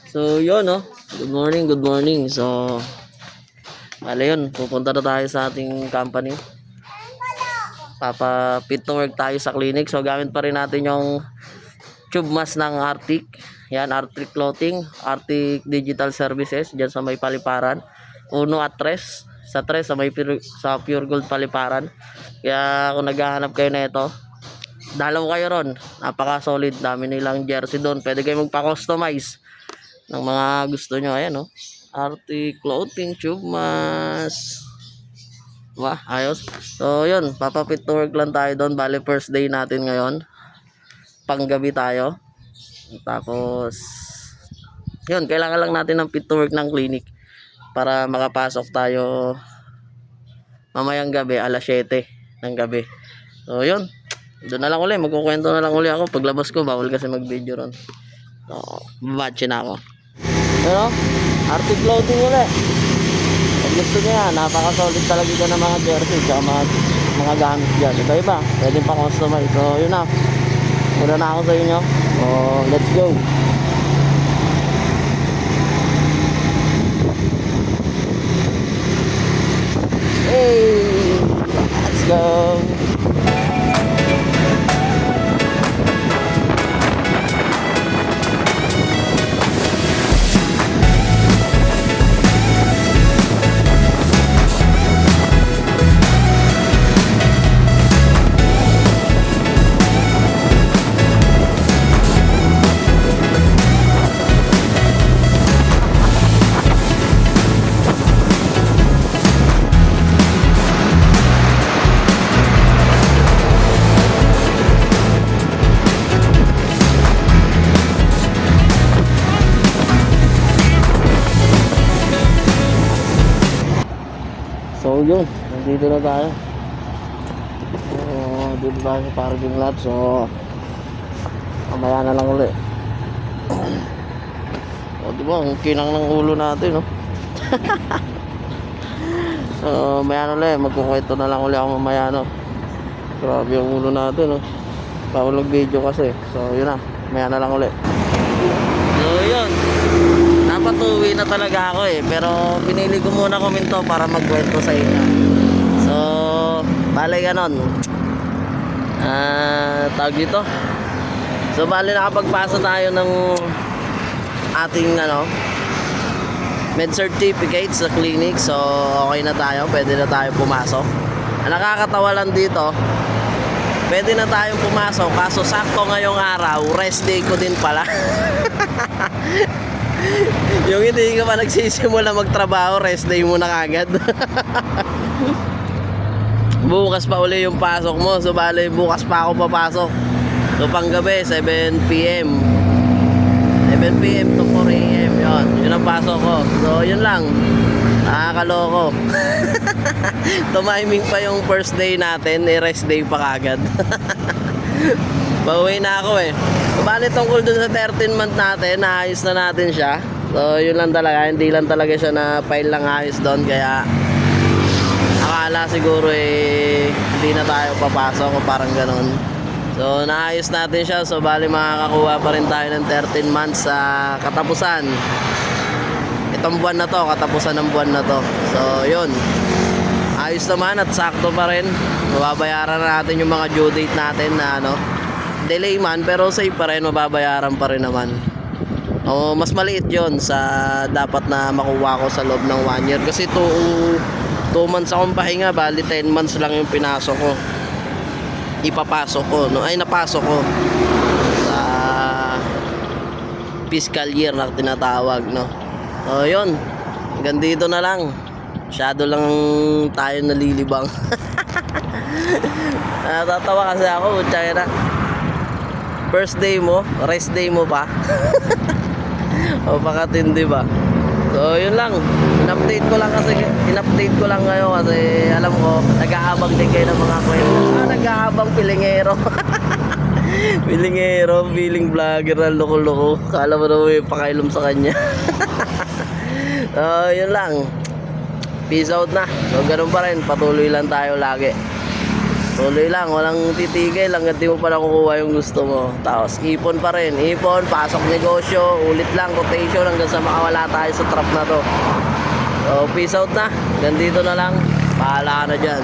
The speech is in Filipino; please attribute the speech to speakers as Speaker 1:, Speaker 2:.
Speaker 1: So, yun, no? Good morning, good morning. So, wala yun. Pupunta na tayo sa ating company. Papa-fit to work tayo sa clinic. So, gamit pa rin natin yung tube mask ng Arctic. Yan, Arctic Clothing, Arctic Digital Services. Diyan sa may Paliparan. 1 at 3. Sa 3, sa Pure Gold Paliparan. Kaya, kung naghahanap kayo na ito, dalaw kayo ron. Napaka-solid. Dami nilang jersey doon. Pwede kayo magpa-customize ng mga gusto nyo. Ayan, no? Arctic Clothing Tube Mask. Wah, ayos. So, yun. Papapit to work lang tayo doon. Bali, first day natin ngayon. Panggabi tayo. Tapos, yun. Kailangan lang natin ng fit to work ng clinic para makapasok tayo mamayang gabi, alas 7 ng gabi. So, yun. Doon na lang uli. Magkukwento na lang uli ako. Paglabas ko, bawal kasi mag-video ron. So, babatch na ako. Pero, Arctic Clothing ulit. Pag gusto nyo yan, napaka-solid talaga dyan ng mga jersey at mga gamit dyan. Ito iba, pwede pa customize. So, yun na. Muna na ako sa inyo. So, let's go. Hey! Let's go! So yun, nandito na tayo. Dito tayo sa parking lot. So mamaya na lang ulit. O diba, ang kinang ng ulo natin, no? So mamaya na ulit, magkukwento na lang ulit ako mamaya, no? Grabe yung ulo natin, no? Paulag video kasi. So yun na, mamaya na lang ulit. So yun, dapat uwi na talaga ako pero pinili ko muna kuminto para magkwento sa inyo. So bale ganon, tawag dito. So bale nakapagpasa tayo ng ating med certificate sa clinic. So okay na tayo, pwede na tayo pumasok. Ang nakakatawa lang dito, pwede na tayong pumasok kaso sakto ngayong araw rest day ko din pala. Yung hindi ka pa nagsisimula magtrabaho, rest day mo na kagad. Bukas pa uli yung pasok mo. So bale bukas pa ako papasok. So panggabi 7 PM to 4 AM. Yun ang pasok ko. So yun lang, nakakaloko. Tumiming pa yung first day natin, rest day pa kagad. Pauwi na ako So, bali tungkol dun sa 13 month natin, naayos na natin siya. So yun lang talaga, hindi lang talaga siya na file lang ayos doon. Kaya akala siguro hindi na tayo papasok o parang ganon. So naayos natin siya. So bali makakakuha pa rin tayo ng 13 months sa katapusan. Itong buwan na to, katapusan ng buwan na to. So yun, ayos naman at sakto pa rin. Mababayaran na natin yung mga due date natin na delay man, pero safe pa rin, mababayaran pa rin naman. Mas maliit yon sa dapat na makuha ko sa loob ng 1 year. Kasi 2 months akong pahinga, bali 10 months lang yung pinasok ko. Ipapasok ko, napasok ko sa fiscal year na tinatawag, So yun, hanggang dito na lang. Masyado lang tayo nalilibang. Natatawa kasi ako, tsaka first day mo, rest day mo pa. O pakatindi ba? So yun lang, in-update ko lang kayo kasi alam ko nag-aabang din kayo ng mga kwento. Nag-aabang pilingero. Pilingero, feeling vlogger na loko-loko. Kala mo na may pakailom sa kanya. So yun lang, peace out na. So ganun pa rin, patuloy lang tayo lagi. Tuloy lang, walang titigil hanggang di mo pa nakukuha yung gusto mo. Tapos ipon pa rin, ipon, pasok negosyo, ulit lang, rotation hanggang sa makawala tayo sa trap na to. So peace out na, ganito na lang, bahala ka na dyan.